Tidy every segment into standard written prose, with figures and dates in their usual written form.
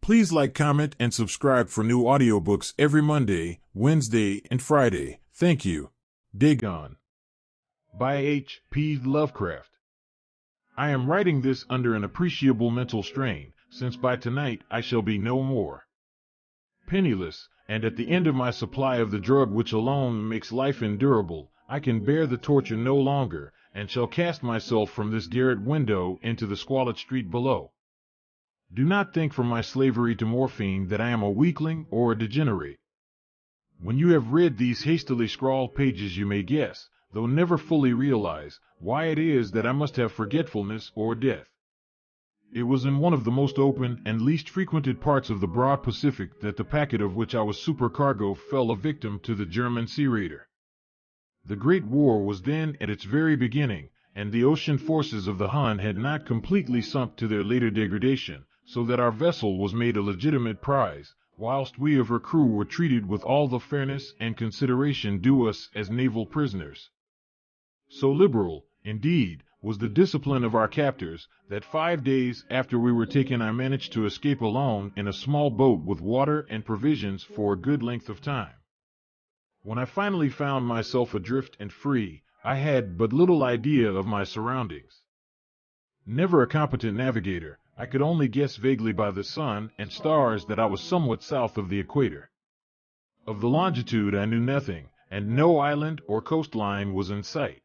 Please like, comment, and subscribe for new audiobooks every Monday, Wednesday, and Friday. Thank you. Dagon by H.P. Lovecraft. I am writing this under an appreciable mental strain, since by tonight I shall be no more. Penniless, and at the end of my supply of the drug which alone makes life endurable, I can bear the torture no longer, and shall cast myself from this garret window into the squalid street below. Do not think from my slavery to morphine that I am a weakling or a degenerate. When you have read these hastily scrawled pages you may guess, though never fully realize, why it is that I must have forgetfulness or death. It was in one of the most open and least frequented parts of the broad Pacific that the packet of which I was supercargo fell a victim to the German sea raider. The Great War was then at its very beginning, and the ocean forces of the Hun had not completely sunk to their later degradation, so that our vessel was made a legitimate prize, whilst we of her crew were treated with all the fairness and consideration due us as naval prisoners. So liberal, indeed, was the discipline of our captors, that 5 days after we were taken I managed to escape alone in a small boat with water and provisions for a good length of time. When I finally found myself adrift and free, I had but little idea of my surroundings. Never a competent navigator, I could only guess vaguely by the sun and stars that I was somewhat south of the equator. Of the longitude I knew nothing, and no island or coastline was in sight.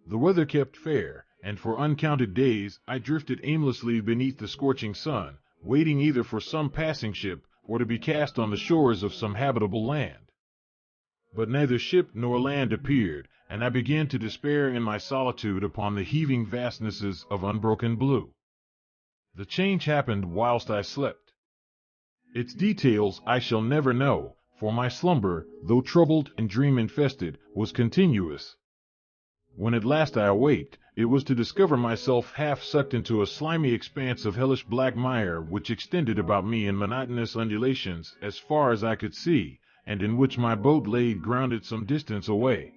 The weather kept fair, and for uncounted days I drifted aimlessly beneath the scorching sun, waiting either for some passing ship or to be cast on the shores of some habitable land. But neither ship nor land appeared, and I began to despair in my solitude upon the heaving vastnesses of unbroken blue. The change happened whilst I slept. Its details I shall never know, for my slumber, though troubled and dream-infested, was continuous. When at last I awaked, it was to discover myself half sucked into a slimy expanse of hellish black mire which extended about me in monotonous undulations as far as I could see, and in which my boat lay grounded some distance away.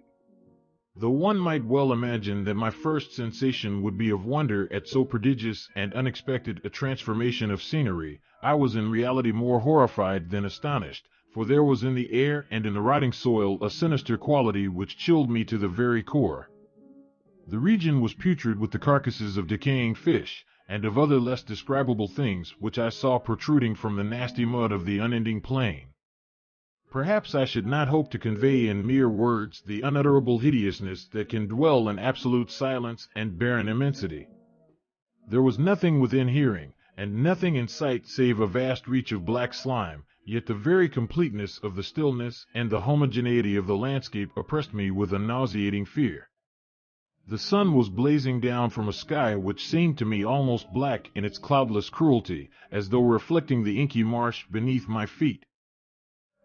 Though one might well imagine that my first sensation would be of wonder at so prodigious and unexpected a transformation of scenery, I was in reality more horrified than astonished, for there was in the air and in the rotting soil a sinister quality which chilled me to the very core. The region was putrid with the carcasses of decaying fish, and of other less describable things which I saw protruding from the nasty mud of the unending plain. Perhaps I should not hope to convey in mere words the unutterable hideousness that can dwell in absolute silence and barren immensity. There was nothing within hearing, and nothing in sight save a vast reach of black slime, yet the very completeness of the stillness and the homogeneity of the landscape oppressed me with a nauseating fear. The sun was blazing down from a sky which seemed to me almost black in its cloudless cruelty, as though reflecting the inky marsh beneath my feet.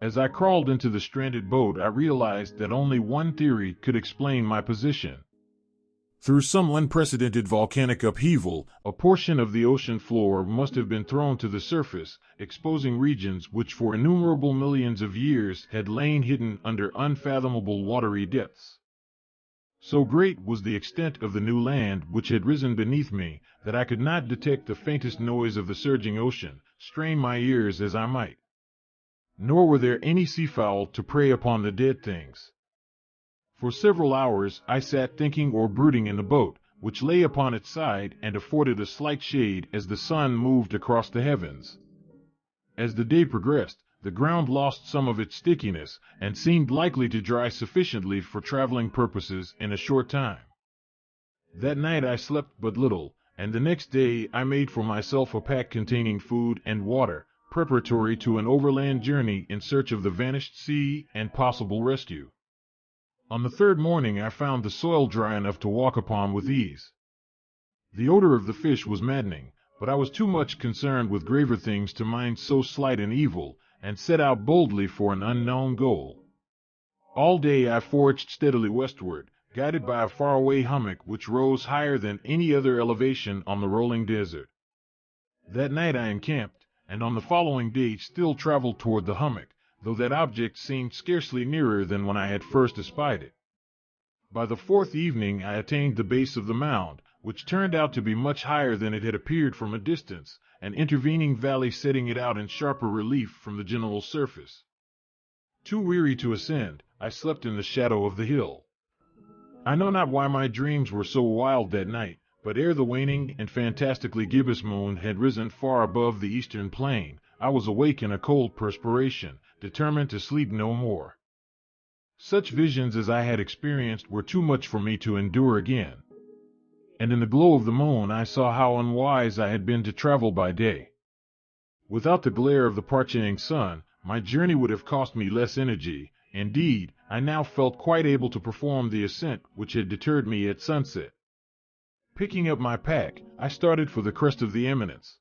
As I crawled into the stranded boat, I realized that only one theory could explain my position. Through some unprecedented volcanic upheaval, a portion of the ocean floor must have been thrown to the surface, exposing regions which for innumerable millions of years had lain hidden under unfathomable watery depths. So great was the extent of the new land which had risen beneath me, that I could not detect the faintest noise of the surging ocean, strain my ears as I might. Nor were there any seafowl to prey upon the dead things. For several hours I sat thinking or brooding in the boat, which lay upon its side and afforded a slight shade as the sun moved across the heavens. As the day progressed, the ground lost some of its stickiness, and seemed likely to dry sufficiently for traveling purposes in a short time. That night I slept but little, and the next day I made for myself a pack containing food and water, preparatory to an overland journey in search of the vanished sea and possible rescue. On the third morning I found the soil dry enough to walk upon with ease. The odor of the fish was maddening, but I was too much concerned with graver things to mind so slight an evil, and set out boldly for an unknown goal. All day I forged steadily westward, guided by a faraway hummock which rose higher than any other elevation on the rolling desert. That night I encamped, and on the following day still traveled toward the hummock, though that object seemed scarcely nearer than when I had first espied it. By the fourth evening I attained the base of the mound, which turned out to be much higher than it had appeared from a distance, an intervening valley setting it out in sharper relief from the general surface. Too weary to ascend, I slept in the shadow of the hill. I know not why my dreams were so wild that night, but ere the waning and fantastically gibbous moon had risen far above the eastern plain, I was awake in a cold perspiration, determined to sleep no more. Such visions as I had experienced were too much for me to endure again. And in the glow of the moon I saw how unwise I had been to travel by day. Without the glare of the parching sun, my journey would have cost me less energy. Indeed, I now felt quite able to perform the ascent which had deterred me at sunset. Picking up my pack, I started for the crest of the eminence.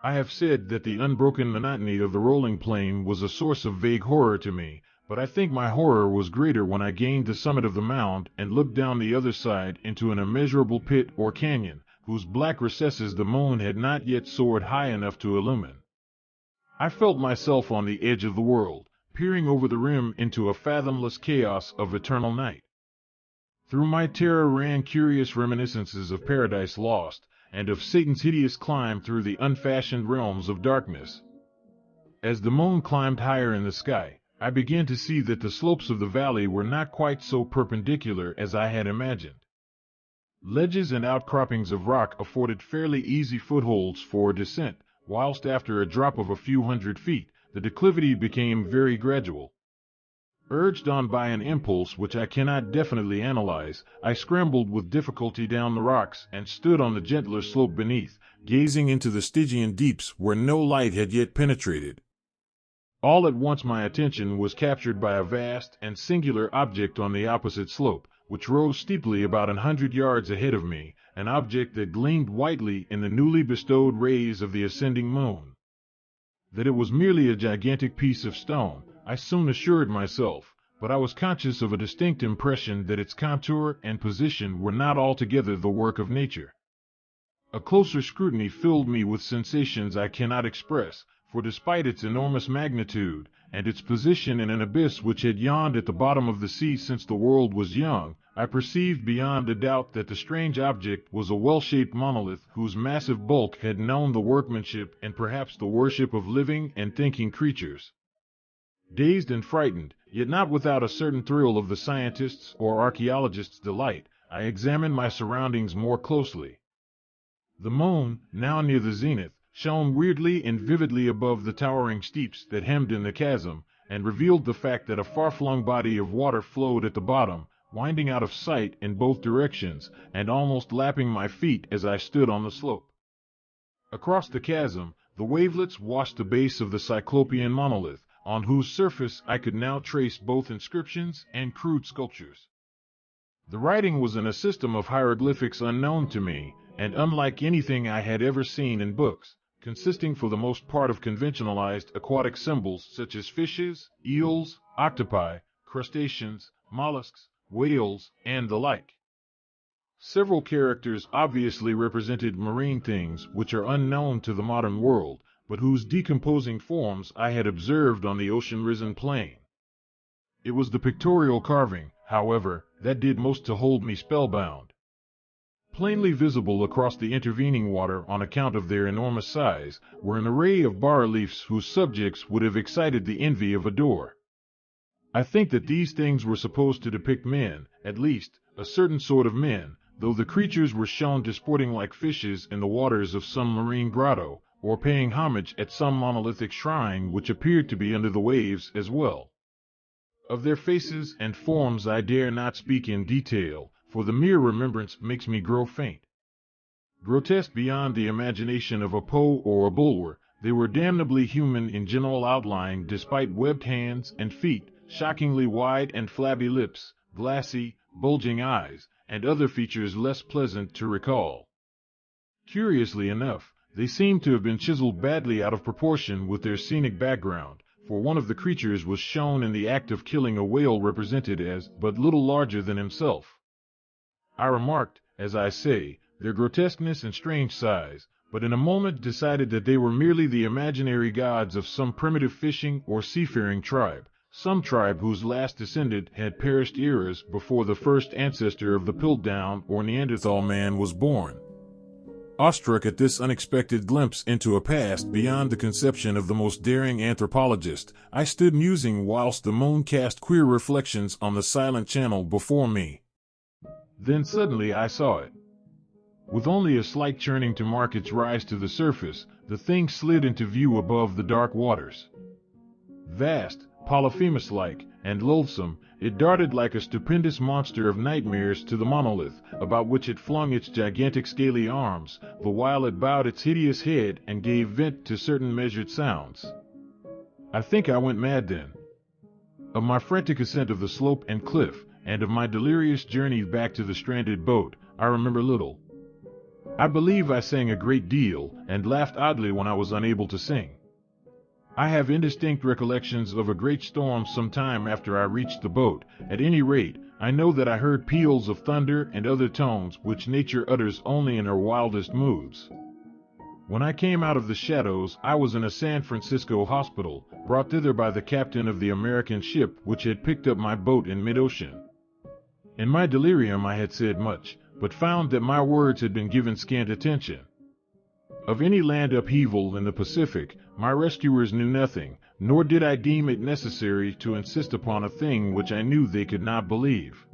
I have said that the unbroken monotony of the rolling plain was a source of vague horror to me, but I think my horror was greater when I gained the summit of the mound and looked down the other side into an immeasurable pit or canyon, whose black recesses the moon had not yet soared high enough to illumine. I felt myself on the edge of the world, peering over the rim into a fathomless chaos of eternal night. Through my terror ran curious reminiscences of Paradise Lost, and of Satan's hideous climb through the unfashioned realms of darkness. As the moon climbed higher in the sky, I began to see that the slopes of the valley were not quite so perpendicular as I had imagined. Ledges and outcroppings of rock afforded fairly easy footholds for descent, whilst after a drop of a few hundred feet, the declivity became very gradual. Urged on by an impulse which I cannot definitely analyze, I scrambled with difficulty down the rocks and stood on the gentler slope beneath, gazing into the Stygian deeps where no light had yet penetrated. All at once my attention was captured by a vast and singular object on the opposite slope, which rose steeply about 100 yards ahead of me, an object that gleamed whitely in the newly bestowed rays of the ascending moon. That it was merely a gigantic piece of stone, I soon assured myself, but I was conscious of a distinct impression that its contour and position were not altogether the work of nature. A closer scrutiny filled me with sensations I cannot express, for despite its enormous magnitude, and its position in an abyss which had yawned at the bottom of the sea since the world was young, I perceived beyond a doubt that the strange object was a well-shaped monolith whose massive bulk had known the workmanship and perhaps the worship of living and thinking creatures. Dazed and frightened, yet not without a certain thrill of the scientist's or archaeologist's delight, I examined my surroundings more closely. The moon, now near the zenith, shone weirdly and vividly above the towering steeps that hemmed in the chasm, and revealed the fact that a far-flung body of water flowed at the bottom, winding out of sight in both directions, and almost lapping my feet as I stood on the slope. Across the chasm, the wavelets washed the base of the cyclopean monolith, on whose surface I could now trace both inscriptions and crude sculptures. The writing was in a system of hieroglyphics unknown to me, and unlike anything I had ever seen in books, consisting for the most part of conventionalized aquatic symbols such as fishes, eels, octopi, crustaceans, mollusks, whales, and the like. Several characters obviously represented marine things which are unknown to the modern world, but whose decomposing forms I had observed on the ocean-risen plain. It was the pictorial carving, however, that did most to hold me spellbound. Plainly visible across the intervening water on account of their enormous size were an array of bas-reliefs whose subjects would have excited the envy of a Dor. I think that these things were supposed to depict men, at least, a certain sort of men, though the creatures were shown disporting like fishes in the waters of some marine grotto, or paying homage at some monolithic shrine which appeared to be under the waves as well. Of their faces and forms I dare not speak in detail, for the mere remembrance makes me grow faint. Grotesque beyond the imagination of a Poe or a Bulwer, they were damnably human in general outline despite webbed hands and feet, shockingly wide and flabby lips, glassy, bulging eyes, and other features less pleasant to recall. Curiously enough, they seemed to have been chiseled badly out of proportion with their scenic background, for one of the creatures was shown in the act of killing a whale represented as but little larger than himself. I remarked, as I say, their grotesqueness and strange size, but in a moment decided that they were merely the imaginary gods of some primitive fishing or seafaring tribe, some tribe whose last descendant had perished eras before the first ancestor of the Piltdown or Neanderthal man was born. Awestruck at this unexpected glimpse into a past beyond the conception of the most daring anthropologist, I stood musing whilst the moon cast queer reflections on the silent channel before me. Then suddenly I saw it. With only a slight churning to mark its rise to the surface, the thing slid into view above the dark waters. Vast, Polyphemus-like, and loathsome, it darted like a stupendous monster of nightmares to the monolith, about which it flung its gigantic scaly arms, the while it bowed its hideous head and gave vent to certain measured sounds. I think I went mad then. Of my frantic ascent of the slope and cliff, and of my delirious journey back to the stranded boat, I remember little. I believe I sang a great deal, and laughed oddly when I was unable to sing. I have indistinct recollections of a great storm some time after I reached the boat. At any rate, I know that I heard peals of thunder and other tones which nature utters only in her wildest moods. When I came out of the shadows, I was in a San Francisco hospital, brought thither by the captain of the American ship which had picked up my boat in mid-ocean. In my delirium I had said much, but found that my words had been given scant attention. Of any land upheaval in the Pacific, my rescuers knew nothing, nor did I deem it necessary to insist upon a thing which I knew they could not believe.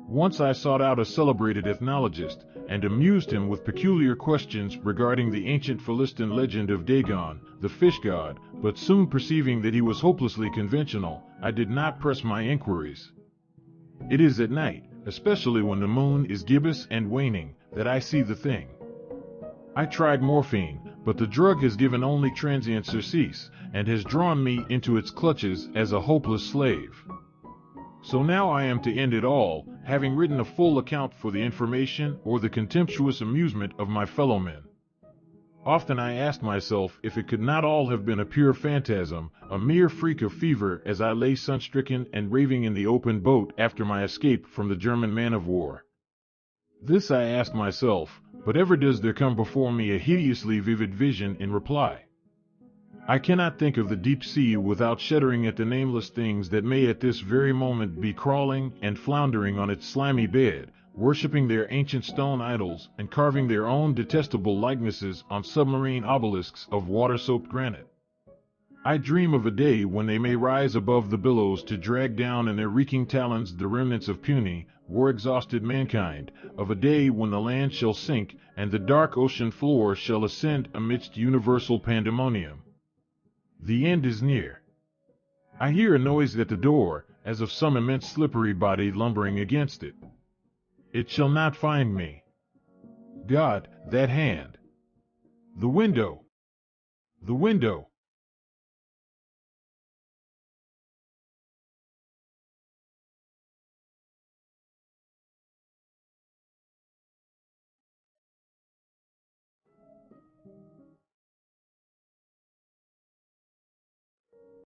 Once I sought out a celebrated ethnologist, and amused him with peculiar questions regarding the ancient Philistine legend of Dagon, the fish god, but soon perceiving that he was hopelessly conventional, I did not press my inquiries. It is at night, especially when the moon is gibbous and waning, that I see the thing. I tried morphine, but the drug has given only transient surcease, and has drawn me into its clutches as a hopeless slave. So now I am to end it all, having written a full account for the information or the contemptuous amusement of my fellow men. Often I asked myself if it could not all have been a pure phantasm, a mere freak of fever as I lay sun-stricken and raving in the open boat after my escape from the German man-of-war. This I asked myself, but ever does there come before me a hideously vivid vision in reply. I cannot think of the deep sea without shuddering at the nameless things that may at this very moment be crawling and floundering on its slimy bed, worshipping their ancient stone idols and carving their own detestable likenesses on submarine obelisks of water-soaked granite. I dream of a day when they may rise above the billows to drag down in their reeking talons the remnants of puny, war-exhausted mankind, of a day when the land shall sink and the dark ocean floor shall ascend amidst universal pandemonium. The end is near. I hear a noise at the door, as of some immense slippery body lumbering against it. It shall not find me. God, that hand! The window! The window!